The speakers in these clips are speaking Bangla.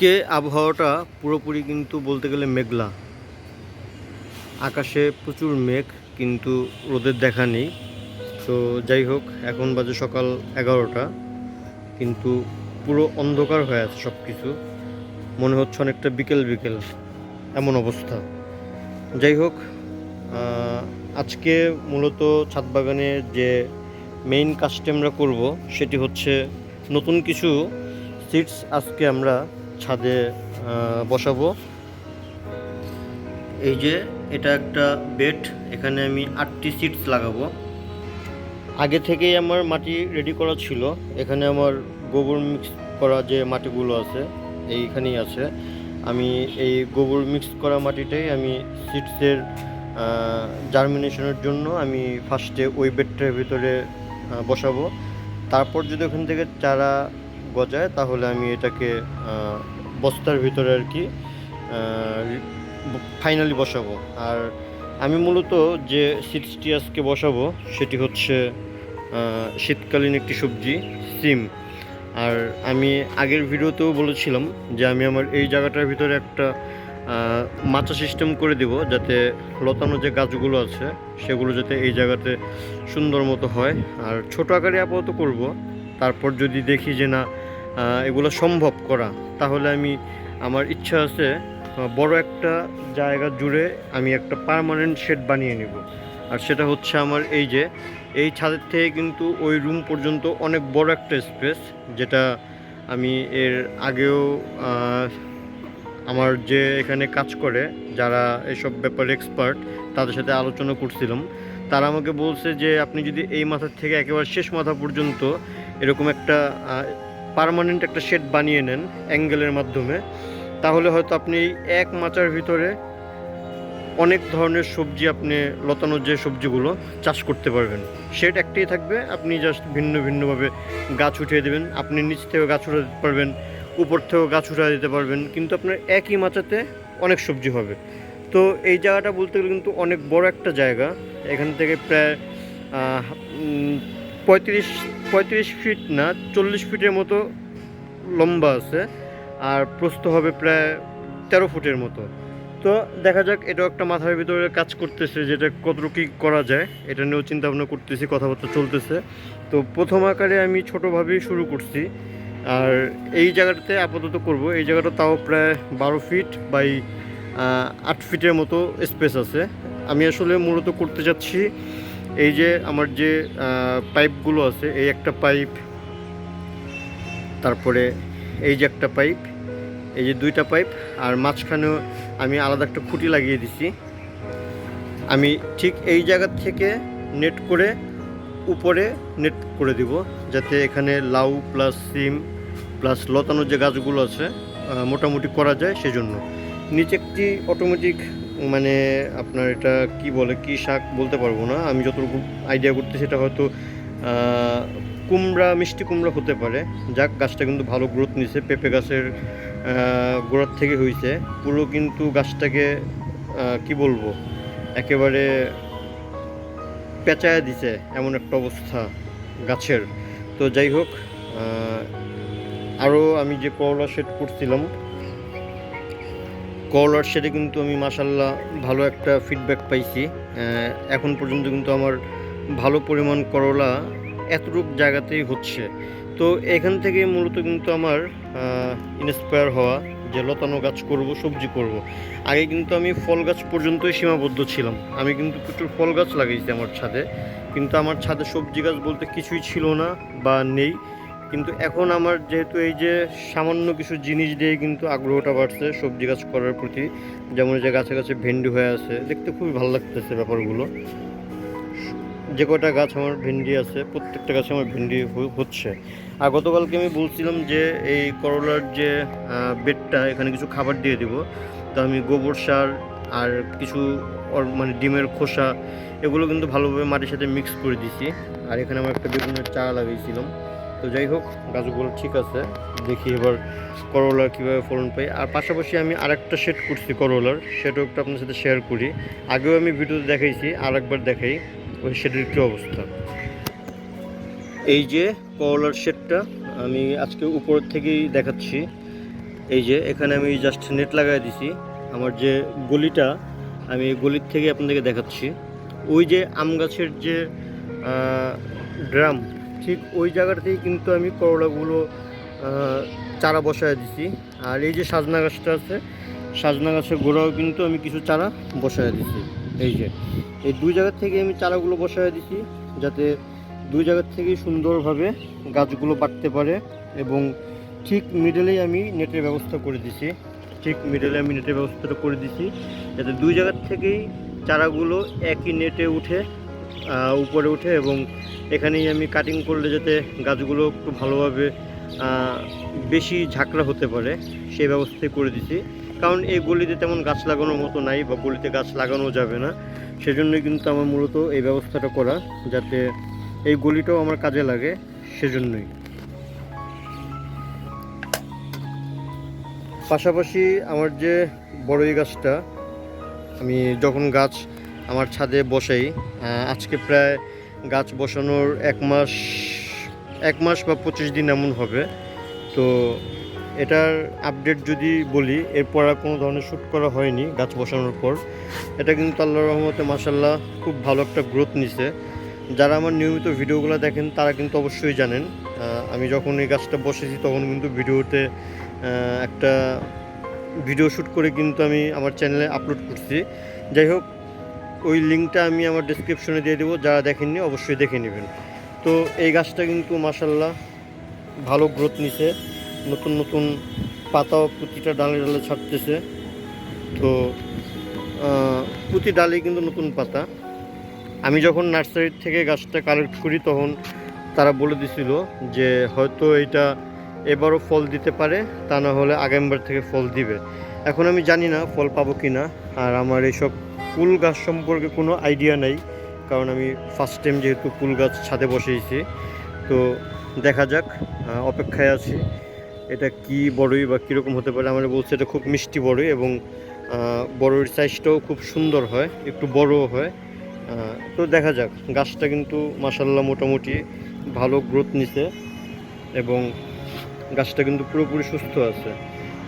আজকে আবহাওয়াটা পুরোপুরি কিন্তু বলতে গেলে মেঘলা। আকাশে প্রচুর মেঘ, কিন্তু রোদের দেখা নেই। তো যাই হোক, এখন বাজে সকাল 11টা, কিন্তু পুরো অন্ধকার হয়ে আছে সব কিছু। মনে হচ্ছে অনেকটা বিকেল বিকেল, এমন অবস্থা। যাই হোক, আজকে মূলত ছাদ বাগানের যে মেইন কাজটি আমরা করব সেটি হচ্ছে নতুন কিছু সিডস আজকে আমরা ছাদে বসাবো। এই যে এটা একটা বেড, এখানে আমি 8টি সিডস লাগাবো। আগে থেকেই আমার মাটি রেডি করা ছিল। এখানে আমার গোবর মিক্স করা যে মাটিগুলো আছে এইখানেই আছে। আমি এই গোবর মিক্স করা মাটিটাই আমি সিডসের জার্মিনেশনের জন্য আমি ফার্স্টে ওই বেডটার ভিতরে বসাবো। তারপর যদি ওখান থেকে চারা গজায় তাহলে আমি এটাকে বস্তার ভিতরে আর কি ফাইনালি বসাবো। আর আমি মূলত যে সিডসটি আজকে বসাবো সেটি হচ্ছে শীতকালীন একটি সবজি, সিম। আর আমি আগের ভিডিওতেও বলেছিলাম যে আমি আমার এই জায়গাটার ভিতরে একটা মাচা সিস্টেম করে দিব, যাতে লতানো যে গাছগুলো আছে সেগুলো যাতে এই জায়গাতে সুন্দর মতো হয়। আর ছোট আকারে আপাতত করব, তারপর যদি দেখি যে না এগুলো সম্ভব করা, তাহলে আমি আমার ইচ্ছা আছে বড় একটা জায়গা জুড়ে আমি একটা পার্মানেন্ট শেড বানিয়ে নিব। আর সেটা হচ্ছে আমার এই যে এই ছাদের থেকে কিন্তু ওই রুম পর্যন্ত অনেক বড় একটা স্পেস, যেটা আমি এর আগেও আমার যে এখানে কাজ করে যারা এসব ব্যাপারে এক্সপার্ট তাদের সাথে আলোচনা করছিলাম। তারা আমাকে বলছে যে আপনি যদি এই মাথা থেকে একেবারে শেষ মাথা পর্যন্ত এরকম একটা পার্মানেন্ট একটা শেড বানিয়ে নেন অ্যাঙ্গেলের মাধ্যমে, তাহলে হয়তো আপনি এক মাচার ভিতরে অনেক ধরনের সবজি, আপনি লতানো যে সবজিগুলো চাষ করতে পারবেন। শেড একটাই থাকবে, আপনি জাস্ট ভিন্ন ভিন্নভাবে গাছ উঠিয়ে দেবেন। আপনি নিচ থেকেও গাছ উঠে দিতে পারবেন, উপর থেকেও গাছ উঠিয়ে দিতে পারবেন, কিন্তু আপনার একই মাচাতে অনেক সবজি হবে। তো এই জায়গাটা বলতে গেলে কিন্তু অনেক বড় একটা জায়গা। এখান থেকে প্রায় 35 ফিট না 40 ফিটের মতো লম্বা আছে, আর প্রস্থ হবে প্রায় 13 ফুটের মতো। তো দেখা যাক, এটাও একটা মাথার ভিতরে কাজ করতেছে, যেটা কতটুকু কী করা যায় এটা নিয়েও চিন্তা ভাবনা করতেছি, কথাবার্তা চলতেছে। তো প্রথম আকারে আমি ছোটোভাবেই শুরু করছি। আর এই জায়গাটাতে আপাতত করব, এই জায়গাটা তাও প্রায় 12 ফিট বাই 8 ফিটের মতো স্পেস আছে। আমি আসলে মূলত করতে যাচ্ছি এই যে আমার যে পাইপগুলো আছে, এই একটা পাইপ, তারপরে এই যে একটা পাইপ, এই যে 2টা পাইপ, আর মাঝখানেও আমি আলাদা একটা খুঁটি লাগিয়ে দিছি। আমি ঠিক এই জায়গা থেকে নেট করে উপরে নেট করে দিব, যাতে এখানে লাউ প্লাস সিম প্লাস লতানোর যে গাছগুলো আছে মোটামুটি করা যায়। সেজন্য নিচে একটি অটোমেটিক, মানে আপনার এটা কি বলে, কি শাক বলতে পারবো না, আমি যতটুকু আইডিয়া করতেছি এটা হয়তো কুমড়া, মিষ্টি কুমড়া হতে পারে। যাক, গাছটা কিন্তু ভালো গ্রোথ নিছে, পেঁপে গাছের গোড়ার থেকে হয়েছে পুরো, কিন্তু গাছটাকে কি বলবো, একেবারে পেঁচায় দিছে এমন একটা অবস্থা গাছের। তো যাই হোক, আরও আমি যে করলা শেড করছিলাম, করলার শেডে কিন্তু আমি মাশাল্লাহ ভালো একটা ফিডব্যাক পাইছি। এখন পর্যন্ত কিন্তু আমার ভালো পরিমাণ করলা এতটুকু জায়গাতেই হচ্ছে। তো এখান থেকে মূলত কিন্তু আমার ইন্সপায়ার হওয়া যে লতানো গাছ করব, সবজি করব। আগে কিন্তু আমি ফল গাছ পর্যন্তই সীমাবদ্ধ ছিলাম। আমি কিন্তু প্রচুর ফল গাছ লাগাইছি আমার ছাদে, কিন্তু আমার ছাদে সবজি গাছ বলতে কিছুই ছিল না বা নেই। কিন্তু এখন আমার যেহেতু এই যে সামান্য কিছু জিনিস দিয়ে কিন্তু আগ্রহটা বাড়ছে সবজি গাছ করার প্রতি। যেমন যে গাছে গাছে ভেন্ডি হয়ে আছে, দেখতে খুবই ভালো লাগতেছে ব্যাপারগুলো। যে কটা গাছ আমার ভেন্ডি আছে প্রত্যেকটা গাছে আমার ভেন্ডি হচ্ছে। আর গতকালকে আমি বলছিলাম যে এই করলার যে বেডটা, এখানে কিছু খাবার দিয়ে দিব। তো আমি গোবর সার আর কিছু মানে ডিমের খোসা, এগুলো কিন্তু ভালোভাবে মাটির সাথে মিক্স করে দিছি। আর এখানে আমার একটা বেগুনের চারা লাগিয়েছিলাম। তো যাই হোক, গাছগুলো ঠিক আছে, দেখি এবার করলার কীভাবে ফলন পাই। আর পাশাপাশি আমি আরেকটা শেড করছি করলার, সেটাও একটু আপনার সাথে শেয়ার করি। আগেও আমি ভিডিওতে দেখাইছি, আর একবার দেখাই ওই শেডের কী অবস্থা। এই যে করলার শেডটা আমি আজকে উপর থেকেই দেখাচ্ছি। এই যে এখানে আমি জাস্ট নেট লাগাই দিছি। আমার যে গলিটা, আমি এই গলির থেকে আপনাদেরকে দেখাচ্ছি। ওই যে আম গাছের যে ড্রাম, ঠিক ওই জায়গাটাতেই কিন্তু আমি করলাগুলো চারা বসায় দিছি। আর এই যে সাজনা গাছটা আছে, সাজনা গাছের গোড়াও কিন্তু আমি কিছু চারা বসায় দিছি। এই যে এই দুই জায়গা থেকে আমি চারাগুলো বসায় দিছি, যাতে দুই জায়গার থেকেই সুন্দরভাবে গাছগুলো বাড়তে পারে। এবং ঠিক মিডলেই আমি নেটের ব্যবস্থা করে দিছি, যাতে দুই জায়গার থেকেই চারাগুলো একই নেটে উঠে উপরে উঠে, এবং এখানেই আমি কাটিং করলে যাতে গাছগুলো একটু ভালোভাবে বেশি ঝাঁকড়া হতে পারে সেই ব্যবস্থাই করে দিছি। কারণ এই গলিতে তেমন গাছ লাগানোর মতো নাই, বা গলিতে গাছ লাগানো যাবে না, সেজন্যই কিন্তু আমার মূলত এই ব্যবস্থাটা করা, যাতে এই গলিটাও আমার কাজে লাগে, সেজন্যই। পাশাপাশি আমার যে বড়ই গাছটা, আমি যখন গাছ আমার ছাদে বসাই, আজকে প্রায় গাছ বসানোর এক মাস বা 25 দিন এমন হবে। তো এটার আপডেট যদি বলি, এরপর আর কোনো ধরনের শ্যুট করা হয়নি গাছ বসানোর পর। এটা কিন্তু আল্লাহর রহমতে মাশাআল্লাহ খুব ভালো একটা গ্রোথ নিছে। যারা আমার নিয়মিত ভিডিওগুলো দেখেন তারা কিন্তু অবশ্যই জানেন, আমি যখন এই গাছটা বসেছি তখন কিন্তু ভিডিওতে একটা ভিডিও শ্যুট করে কিন্তু আমি আমার চ্যানেলে আপলোড করছি। যাই হোক, ওই লিঙ্কটা আমি আমার ডেসক্রিপশনে দিয়ে দেবো, যারা দেখেননি অবশ্যই দেখে নেবেন। তো এই গাছটা কিন্তু মাশাআল্লাহ ভালো গ্রোথ নিছে, নতুন নতুন পাতাও প্রতিটা ডালে ডালে ছাড়তেছে। তো প্রতি ডালেই কিন্তু নতুন পাতা। আমি যখন নার্সারির থেকে গাছটা কালেক্ট করি তখন তারা বলে দিছিল যে হয়তো এটা এবারও ফল দিতে পারে, তা না হলে আগামীবার থেকে ফল দিবে। এখন আমি জানি না ফল পাবো কি না। আর আমার এইসব ফুল গাছ সম্পর্কে কোনো আইডিয়া নেই, কারণ আমি ফার্স্ট টাইম যেহেতু ফুল গাছ ছাদে বসেছি। তো দেখা যাক, অপেক্ষায় আছি এটা কি বড়ই বা কীরকম হতে পারে। আমার বলছে এটা খুব মিষ্টি বড়ই, এবং বড়ইর সাইজটাও খুব সুন্দর হয়, একটু বড়ও হয়। তো দেখা যাক, গাছটা কিন্তু মাশাআল্লাহ মোটামুটি ভালো গ্রোথ নিছে, এবং গাছটা কিন্তু পুরোপুরি সুস্থ আছে।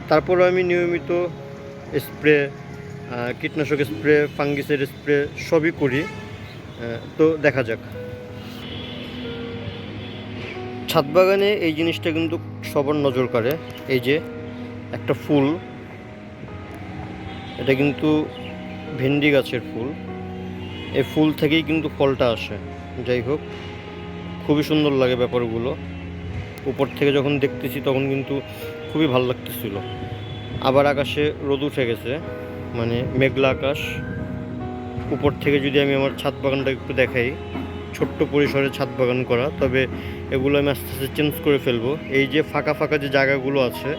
তারপরে আমি নিয়মিত স্প্রে, কীটনাশক স্প্রে, ফাঙ্গিসের স্প্রে সবই করি। তো দেখা যাক। ছাদ বাগানে এই জিনিসটা কিন্তু সবার নজর কাড়ে। এই যে একটা ফুল, এটা কিন্তু ভেন্ডি গাছের ফুল, এই ফুল থেকেই কিন্তু ফলটা আসে। যাই হোক, খুবই সুন্দর লাগে ব্যাপারগুলো। উপর থেকে যখন দেখতেছি তখন কিন্তু খুবই ভালো লাগতেছিল। আবার আকাশে রোদ উঠে গেছে, মানে মেঘলা আকাশ। উপর থেকে যদি আমি আমার ছাদ বাগানটা একটু দেখাই, ছোট্ট পরিসরে ছাদ বাগান করা, তবে এগুলো আমি আস্তে আস্তে চেঞ্জ করে ফেলবো। এই যে ফাঁকা ফাঁকা যে জায়গাগুলো আছে,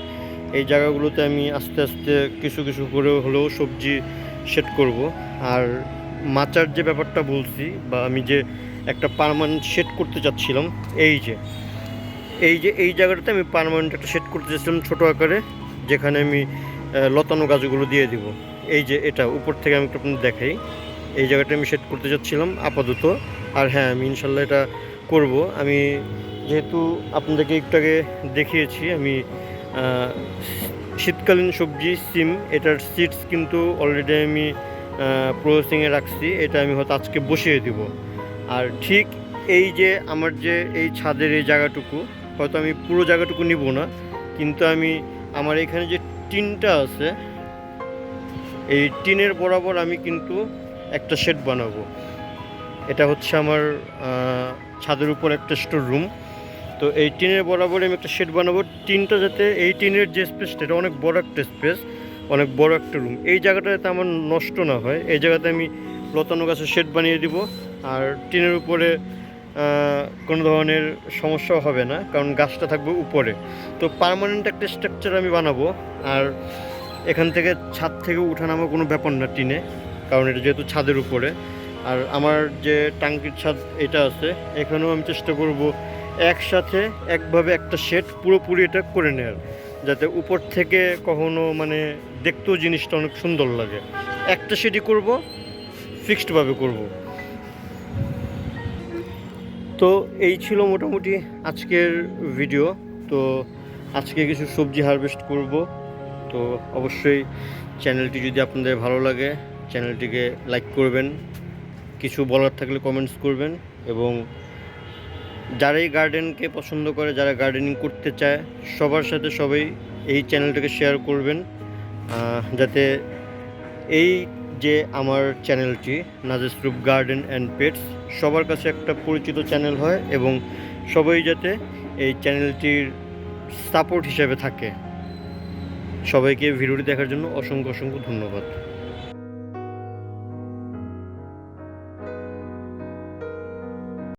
এই জায়গাগুলোতে আমি আস্তে আস্তে কিছু কিছু করে হলেও সবজি সেট করব। আর মাচার যে ব্যাপারটা বলছি, বা আমি যে একটা পার্মানেন্ট সেট করতে চাচ্ছিলাম, এই জায়গাটাতে আমি পার্মানেন্ট একটা সেট করতে চাচ্ছিলাম ছোটো আকারে, যেখানে আমি লতানো গাছগুলো দিয়ে দিব। এই যে এটা উপর থেকে আমি একটু আপনাদের দেখাই, এই জায়গাটা আমি সেট করতে চাচ্ছিলাম আপাতত। আর হ্যাঁ, আমি ইনশাল্লাহ এটা করব। আমি যেহেতু আপনাদেরকে একটু আগে দেখিয়েছি, আমি শীতকালীন সবজি সিম, এটার সিডস কিন্তু অলরেডি আমি প্রসেসিংয়ে রাখছি। এটা আমি হয়তো আজকে বসিয়ে দিব। আর ঠিক এই যে আমার যে এই ছাদের এই জায়গাটুকু, হয়তো আমি পুরো জায়গাটুকু নিব না, কিন্তু আমি আমার এখানে যে টিনটা আছে, এই টিনের বরাবর আমি কিন্তু একটা শেড বানাবো। এটা হচ্ছে আমার ছাদের উপর একটা স্টোর রুম। তো এই টিনের বরাবর আমি একটা শেড বানাবো। টিনটা যাতে, এই টিনের যে স্পেসটা, এটা অনেক বড় একটা স্পেস, অনেক বড় একটা রুম, এই জায়গাটা যাতে আমার নষ্ট না হয়, এই জায়গাতে আমি লতানো গাছের শেড বানিয়ে দিব। আর টিনের উপরে কোনো ধরনের সমস্যাও হবে না, কারণ গাছটা থাকবে উপরে। তো পার্মানেন্ট একটা স্ট্রাকচার আমি বানাবো। আর এখান থেকে ছাদ থেকে উঠানামা কোনো ব্যাপার না টিনে, কারণ এটা যেহেতু ছাদের উপরে। আর আমার যে টাঙ্কির ছাদ এটা আছে, এখানেও আমি চেষ্টা করব একসাথে একভাবে একটা শেড পুরোপুরি এটা করে নেওয়ার, যাতে উপর থেকে কখনো মানে দেখতেও জিনিসটা অনেক সুন্দর লাগে। একটা শেডই করব, ফিক্সডভাবে করব। তো এই ছিল মোটামুটি আজকের ভিডিও। তো আজকে কিছু সবজি হারভেস্ট করব, তো অবশ্যই চ্যানেলটি যদি আপনাদের ভালো লাগে চ্যানেলটিকে লাইক করবেন, কিছু বলার থাকলে কমেন্টস করবেন, এবং যারাই গার্ডেনকে পছন্দ করে, যারা গার্ডেনিং করতে চায় সবার সাথে সবাই এই চ্যানেলটাকে শেয়ার করবেন, যাতে এই যে আমার চ্যানেলটি নাজেস রূপ গার্ডেন অ্যান্ড পেটস সবার কাছে একটা পরিচিত চ্যানেল হয় এবং সবাই যাতে এই চ্যানেলটির সাপোর্ট হিসেবে থাকে। সবাইকে ভিডিওটি দেখার জন্য অসংখ্য অসংখ্য ধন্যবাদ।